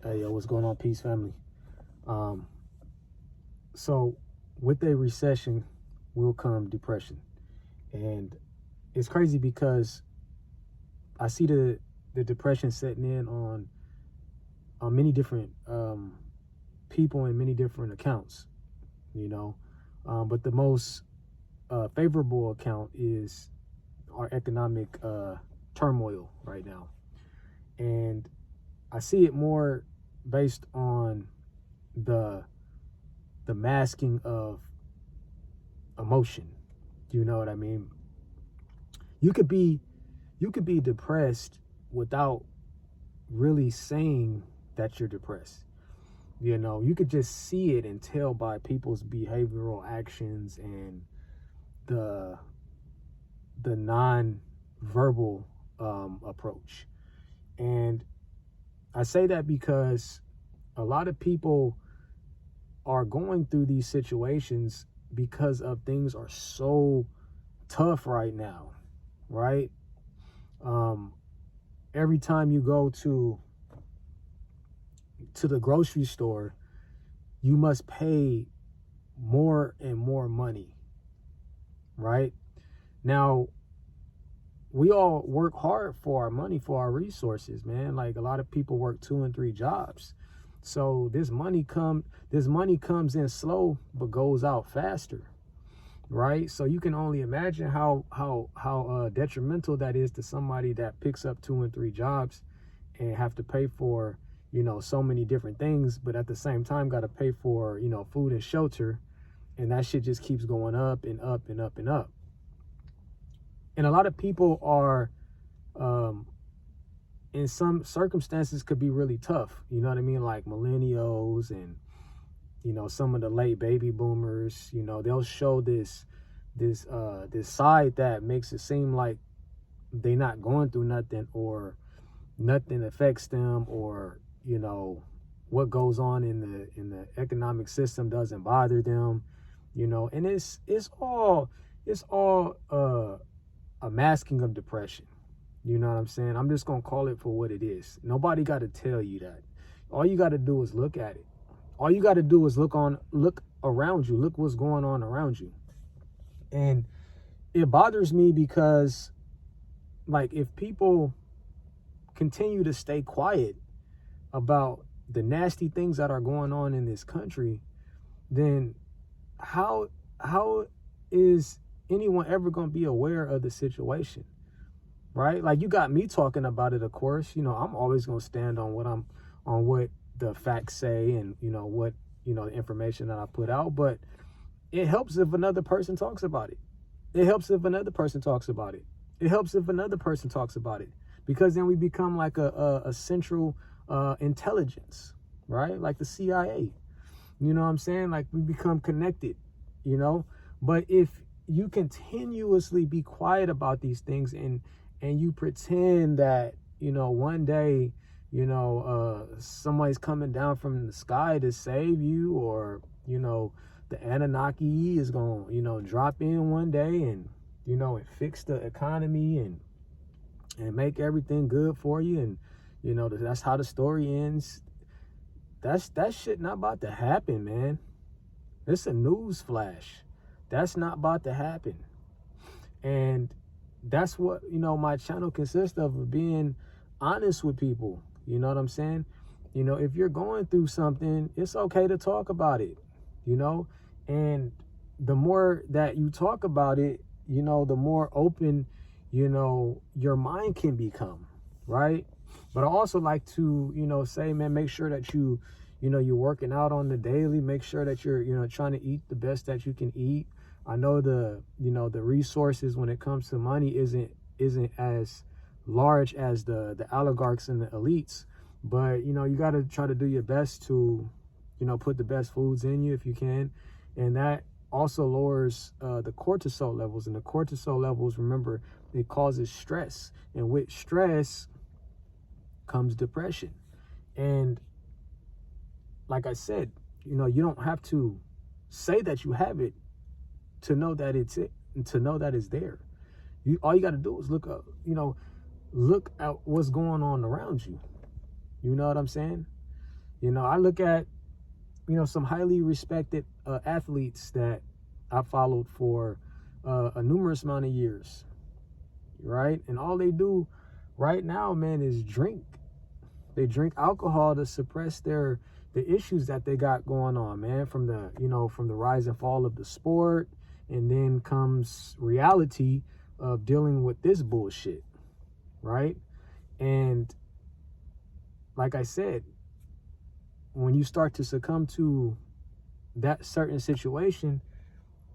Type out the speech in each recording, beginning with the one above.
Hey, yo, what's going on, Peace Family? Um, so, with a recession will come depression, and it's crazy because I see the depression setting in on many different people and many different accounts, you know. But the most favorable account is our economic turmoil right now, and I see it more based on the masking of emotion. Do you know what I mean? You could be depressed without really saying that you're depressed. You know, you could just see it and tell by people's behavioral actions and the non-verbal approach. And I say that because a lot of people are going through these situations because of things are so tough right now, right? Every time you go to the grocery store, you must pay more and more money, right? Now, we all work hard for our money, for our resources, man. Like, a lot of people work 2 and 3 jobs. So this money comes in slow but goes out faster, right? So you can only imagine how detrimental that is to somebody that picks up 2 and 3 jobs and have to pay for, you know, so many different things, but at the same time got to pay for, you know, food and shelter, and that shit just keeps going up and up and up and up. And a lot of people are in some circumstances could be really tough, you know what I mean? Like millennials and, you know, some of the late baby boomers, you know, they'll show this side that makes it seem like they're not going through nothing, or nothing affects them, or, you know, what goes on in the economic system doesn't bother them, you know. And it's all a masking of depression. You know what I'm saying? I'm just gonna call it for what it is. Nobody got to tell you that. All you got to do is look at it. All you got to do is look around you. Look what's going on around you. And it bothers me because, like, if people continue to stay quiet about the nasty things that are going on in this country, then how is anyone ever going to be aware of the situation, right? Like, you got me talking about it, of course. You know, I'm always going to stand on what the facts say, and, you know, what, you know, the information that I put out. But it helps if another person talks about it. It helps if another person talks about it. It helps if another person talks about it, because then we become like a central intelligence, right? Like the CIA. You know what I'm saying? Like, we become connected, you know. But if you continuously be quiet about these things, and you pretend that, you know, one day, you know, somebody's coming down from the sky to save you, or, you know, the Anunnaki is going to, you know, drop in one day and, you know, and fix the economy and make everything good for you, and, you know, that's how the story ends. That shit not about to happen, man. It's a news flash. That's not about to happen. And that's what, you know, my channel consists of being honest with people. You know what I'm saying? You know, if you're going through something, it's okay to talk about it, you know. And the more that you talk about it, you know, the more open, you know, your mind can become, right? But I also like to, you know, say, man, make sure that you know, you're working out on the daily. Make sure that you're, you know, trying to eat the best that you can eat. I know you know, the resources when it comes to money isn't as large as the oligarchs and the elites, but, you know, you got to try to do your best to, you know, put the best foods in you if you can. And that also lowers the cortisol levels, and the cortisol levels, remember, it causes stress, and with stress comes depression. And like I said, you know, you don't have to say that you have it to know that it's it, and to know that it's there. All you got to do is look up, you know, look at what's going on around you. You know what I'm saying? You know, I look at, you know, some highly respected athletes that I followed for a numerous amount of years, right? And all they do right now, man, is drink. They drink alcohol to suppress the issues that they got going on, man, from the, you know, from the rise and fall of the sport. And then comes reality of dealing with this bullshit, right? And like I said, when you start to succumb to that certain situation,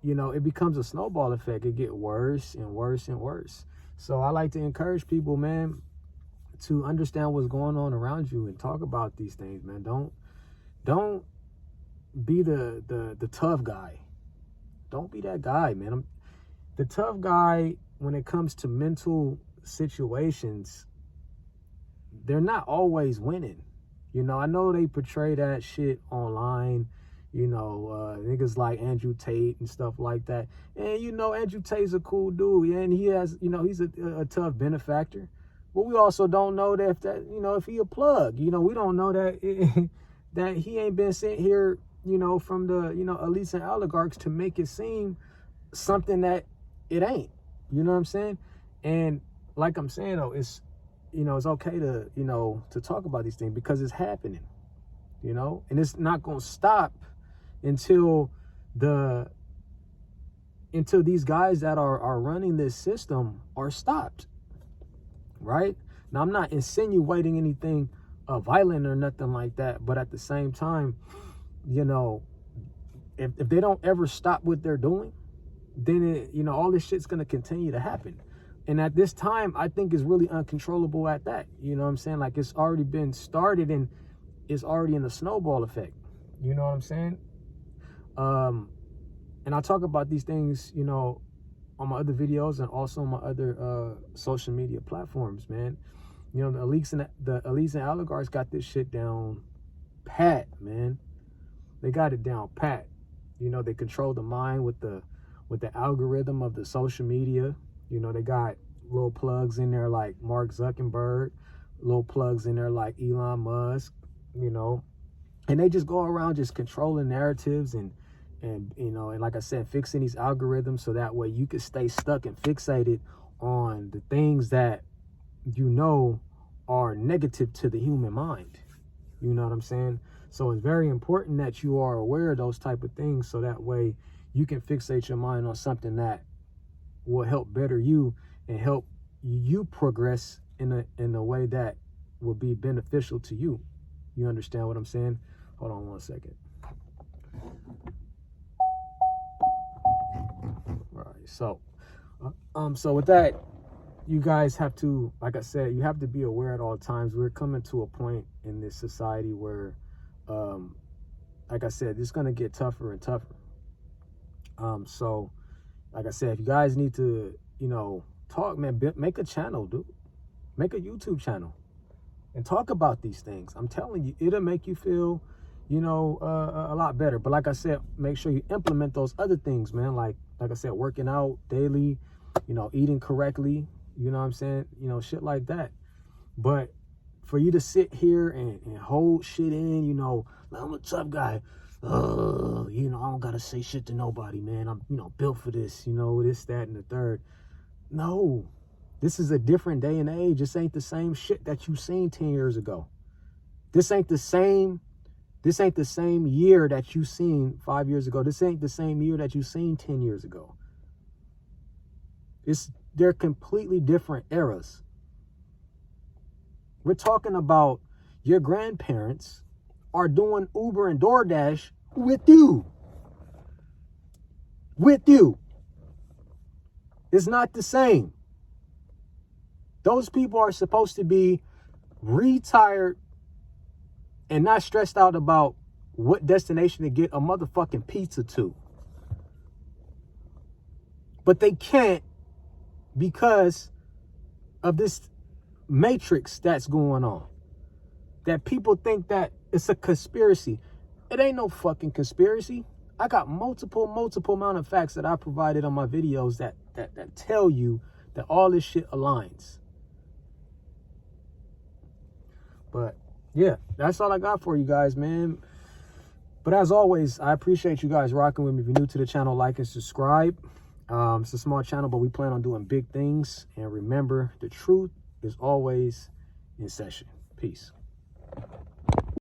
you know, it becomes a snowball effect. It gets worse and worse and worse. So I like to encourage people, man, to understand what's going on around you and talk about these things, man. Don't be the tough guy. Don't be that guy, man. The tough guy when it comes to mental situations. They're not always winning. You know, I know they portray that shit online, you know, niggas like Andrew Tate and stuff like that. And, you know, Andrew Tate's a cool dude, and he has, you know, he's a tough benefactor. But we also don't know that if he a plug. You know, we don't know that that he ain't been sent here, you know, from the, you know, elites and oligarchs to make it seem something that it ain't. You know what I'm saying? And like I'm saying, though, it's, you know, it's okay to, you know, to talk about these things because it's happening, you know, and it's not going to stop until these guys that are running this system are stopped, right? Now, I'm not insinuating anything violent or nothing like that, but at the same time, you know, if they don't ever stop what they're doing, then you know, all this shit's going to continue to happen. And at this time, I think it's really uncontrollable at that. You know what I'm saying? Like, it's already been started and it's already in a snowball effect. You know what I'm saying? And I talk about these things, you know, on my other videos and also on my other social media platforms, man. You know, the elites and oligarchs got this shit down pat, man. They got it down pat. You know, they control the mind with the algorithm of the social media. You know, they got little plugs in there like Mark Zuckerberg, little plugs in there like Elon Musk, you know, and they just go around just controlling narratives and you know, and like I said, fixing these algorithms so that way you can stay stuck and fixated on the things that, you know, are negative to the human mind. You know what I'm saying? So it's very important that you are aware of those type of things so that way you can fixate your mind on something that will help better you and help you progress in a way that will be beneficial to you. You understand what I'm saying? Hold on one second. Right. So with that, you guys have to, like I said, you have to be aware at all times. We're coming to a point in this society where, like I said, it's going to get tougher and tougher. So, like I said, if you guys need to, you know, talk, man, make a channel, dude. Make a YouTube channel and talk about these things. I'm telling you, it'll make you feel, you know, a lot better. But like I said, make sure you implement those other things, man. Like I said, working out daily, you know, eating correctly, you know what I'm saying? You know, shit like that. But for you to sit here and hold shit in, you know, like, I'm a tough guy. You know, I don't gotta say shit to nobody, man. I'm, you know, built for this, you know, this, that, and the third. No, this is a different day and age. This ain't the same shit that you seen 10 years ago. This ain't the same year that you seen 5 years ago. This ain't the same year that you seen 10 years ago. They're completely different eras. We're talking about your grandparents are doing Uber and DoorDash with you. With you. It's not the same. Those people are supposed to be retired and not stressed out about what destination to get a motherfucking pizza to. But they can't because of this matrix that's going on. That people think that it's a conspiracy. It ain't no fucking conspiracy. I got multiple amount of facts that I provided on my videos that tell you that all this shit aligns. But yeah, that's all I got for you guys, man. But as always, I appreciate you guys rocking with me. If you're new to the channel, like and subscribe. It's a small channel, but we plan on doing big things. And remember, the truth is always in session. Peace.